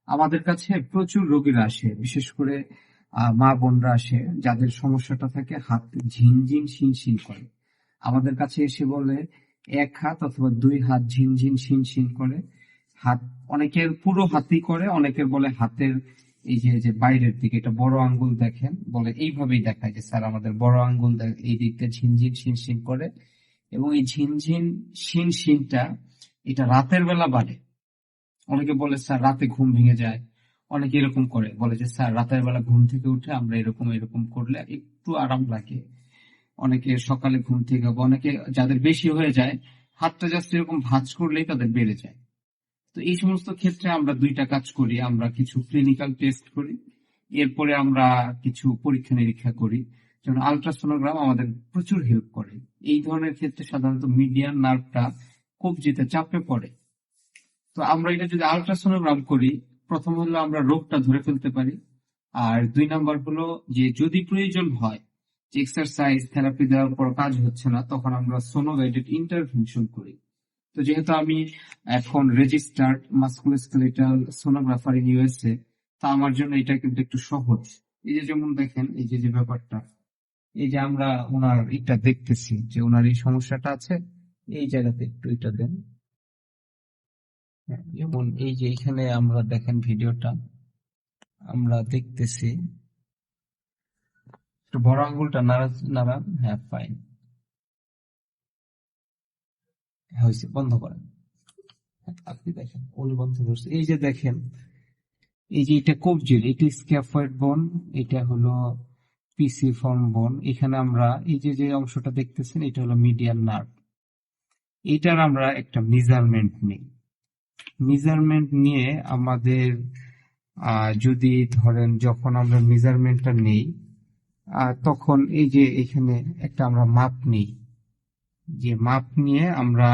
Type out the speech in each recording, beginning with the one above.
আমাদের কাছে প্রচুর রোগীরা আসে, বিশেষ করে মা বোনরা আসে যাদের সমস্যাটা থাকে হাত ঝিনঝিন শিনশিন করে। আমাদের কাছে এসে বলে এক হাত অথবা দুই হাত ঝিনঝিন শিনশিন করে। হাত অনেকের পুরো হাতই করে, অনেকের বলে হাতের এই যে যে বাইরের দিকে এটা বড় আঙ্গুল দেখেন, বলে এইভাবেই দেখায় যে স্যার আমাদের বড় আঙ্গুল এই দিকটা ঝিনঝিন শিনশিন করে। এবং এই ঝিনঝিন শিনশিনটা এটা রাতের বেলা বাড়ে। অনেকে বলে স্যার রাতে ঘুম ভেঙে যায়, অনেকে এরকম করে বলে যে স্যার রাতের বেলা ঘুম থেকে উঠে আমরা এরকম এরকম করলে একটু আরাম লাগে। অনেকে সকালে ঘুম থেকে, বা অনেকে যাদের বেশি হয়ে যায় হাতটা জাস্ট এরকম ভাঁজ করলেই তাদের বেড়ে যায়। তো এই সমস্ত ক্ষেত্রে আমরা দুইটা কাজ করি, আমরা কিছু ক্লিনিক্যাল টেস্ট করি, এরপরে আমরা কিছু পরীক্ষা নিরীক্ষা করি। যেমন আলট্রাসোনোগ্রাম আমাদের প্রচুর হেল্প করে এই ধরনের ক্ষেত্রে। সাধারণত মিডিয়ান নার্ভটা কবজিতে চাপে পড়ে। তো আমরা এটা যদি আলট্রাসোনোগ্রাম করি, প্রথম হলো আমরা রোগটা ধরে ফেলতে পারি। আর দুই নাম্বার হলো যে যদি প্রয়োজন হয় যে এক্সারসাইজ থেরাপি দেওয়ার পর কাজ হচ্ছে না, তখন আমরা সোনো গাইডেড ইন্টারভেনশন করি। তো যেহেতু আমি এখন রেজিস্টার্ড মাস্কুলোস্কেলেটাল সোনোগ্রাফার ইন ইউএসএ, তা আমার জন্য এটা কিন্তু একটু সহজ। এই যে যেমন দেখেন এই যে যে ব্যাপারটা, এই যে আমরা ওনার এটা দেখতেছি যে ওনার এই সমস্যাটা আছে, এই জায়গাতে একটু এটা দেন। হ্যাঁ, যেমন এই যে এখানে আমরা দেখেন ভিডিওটা আমরা দেখতেছি, একটু বড় আঙ্গুলটা নাড়ান। হ্যাঁ, ফাইন, হয়েছে, বন্ধ করেন। আপনি দেখেন উনি বন্ধ করছে। এই যে দেখেন, এই যে এটা কবজির, এটা স্ক্যাফয়েড বোন, এটা হলো পিসিফর্ম বোন। এখানে আমরা এই যে যে অংশটা দেখতেছেন এটা হলো মিডিয়াল নার্ভ। এটার আমরা একটা মেজারমেন্ট নিই। মেজারমেন্ট নিয়ে আমাদের যদি ধরেন যখন আমরা মেজারমেন্টটা নেই, তখন এই যে এখানে একটা আমরা মাপ নিই। যে মাপ নিয়ে আমরা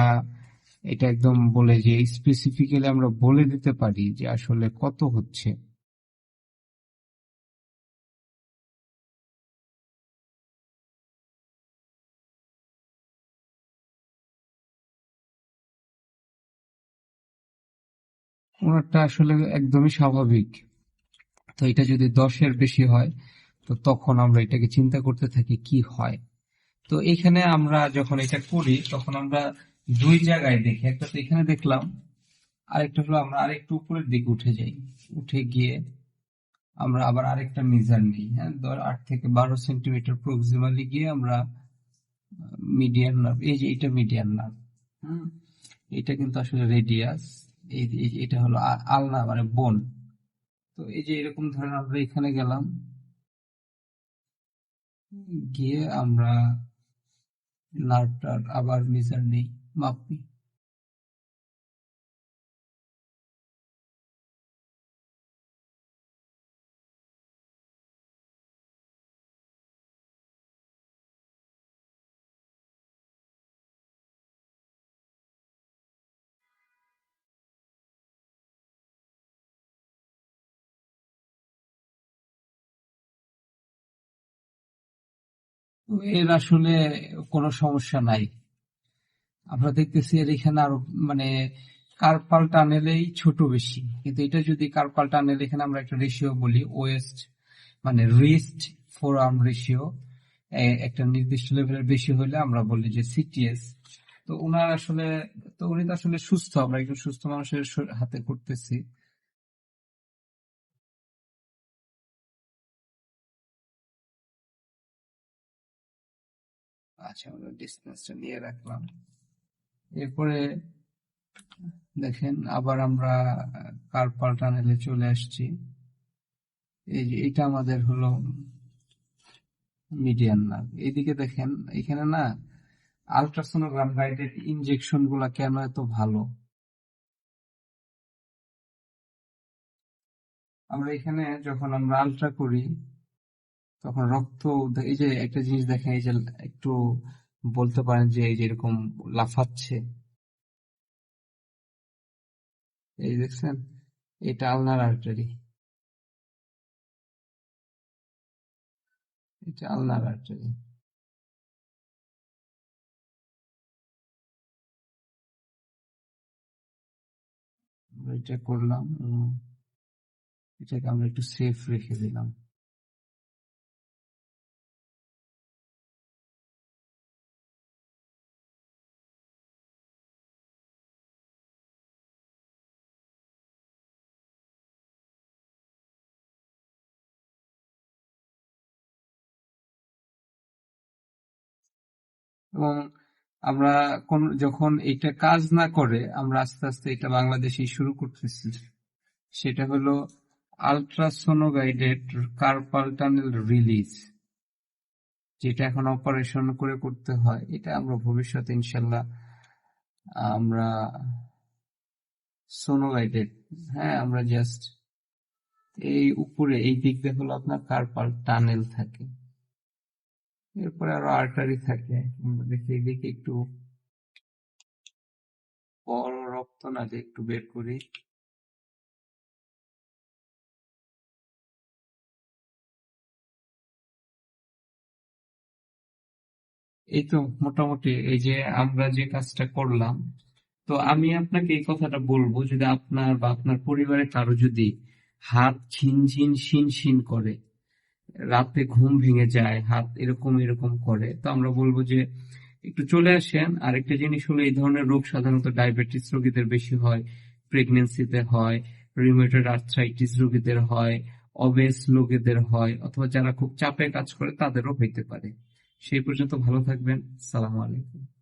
এটা একদম বলে যে স্পেসিফিক্যালি আমরা বলে দিতে পারি যে আসলে কত হচ্ছে। ওনারটা আসলে একদমই স্বাভাবিক। তো এটা যদি 10-এর বেশি হয়, তো তখন আমরা এটাকে চিন্তা করতে থাকি কি হয়। তো এখানে আমরা যখন এটা করি তখন আমরা দুই জায়গায় দেখি, একটা তো এখানে দেখলাম, আরেকটা হলো আমরা আরেকটু উপরের দিকে উঠে যাই। উঠে গিয়ে আমরা আবার আরেকটা মেজার নিই। হ্যাঁ, 8 থেকে 12 সেন্টিমিটার প্রক্সিমালি গিয়ে আমরা মিডিয়ান নার্ভ, এই যে এটা মিডিয়ান নার্ভ। হুম, এটা কিন্তু আসলে রেডিয়াস। এটা হলো আলনা মানে বোন। তো এই যে এরকম ধরেন আমরা এখানে গেলাম, গিয়ে আমরা নার্ভটার আবার মেজার নেই, মাপ নিই। তো এর আসলে কোনো সমস্যা নাই। আমরা দেখতেছি এর এখানে আরো মানে কার্পাল টানেলেই ছোট বেশি, কিন্তু এটা যদি কার্পাল টানেল, এখানে আমরা একটা রেশিও বলি ওয়েস্ট মানে রিস্ট ফোর আর্ম রেশিও, একটা নির্দিষ্ট লেভেলের বেশি হলে আমরা বলি যে সিটিএস। তো উনার আসলে, তো উনি তো আসলে সুস্থ, আমরা একজন সুস্থ মানুষের হাতে করতেছি। আচ্ছা, আমরা ডিস্টেন্সটা নিয়ে রাখলাম। এরপরে দেখেন আবার আমরা কার্পাল টানেলে চলে আসছি। এই যে এটা আমাদের হলো মিডিয়ান নার্ভ। এইদিকে দেখেন এখানে না আলট্রাসোনোগ্রাম গাইডেড ইনজেকশন গুলা কেন এত ভালো। আমরা এখানে যখন আমরা আলট্রা করি তখন রক্ত, এই যে একটা জিনিস দেখেন, এই যে একটু বলতে পারেন যে এই যে এরকম লাফাচ্ছে, এই দেখছেন, এটা আলনার আর্টারি, এটা আলনার আর্টারি। এটা করলাম। এটাকে আমরা একটু সেফ রেখে দিলাম। এবং আমরা যখন এটা কাজ না করে আমরা আস্তে আস্তে এটা বাংলাদেশে শুরু করতেছি, সেটা হলো আল্ট্রাসোনো গাইডেড কার্পাল টানেল রিলিজ, যেটা এখন অপারেশন করে করতে হয়। এটা আমরা ভবিষ্যতে ইনশাল্লাহ আমরা সোনো গাইডেড, হ্যাঁ, আমরা জাস্ট এই উপরে এই দিক দিয়ে হলো আপনার কার্পাল টানেল থাকে, এরপরে আরো আর্টারি থাকে। আমরা দেখি এদিকে একটু বড় রক্ত না যে একটু বের করি। এই তো মোটামুটি এই যে আমরা যে কাজটা করলাম, তো আমি আপনাকে এই কথাটা বলবো, যদি আপনার বা আপনার পরিবারের কারো যদি হাত ঝিনঝিন শিন করে, রাতে ঘুম ভেঙে যায়, হাত এরকম এরকম করে, তো আমরা বলবো যে একটু চলে আসেন। আরেকটা জিনিস হলো, এই ধরনের রোগ সাধারণত ডায়াবেটিস রোগীদের বেশি হয়, প্রেগনেন্সিতে হয়, রিউমেটয়েড আর্থ্রাইটিস রোগীদের হয়, অবেস লোকেদের হয়, অথবা যারা খুব চাপে কাজ করে তাদেরও হইতে পারে। সেই পর্যন্ত ভালো থাকবেন। সালাম আলাইকুম।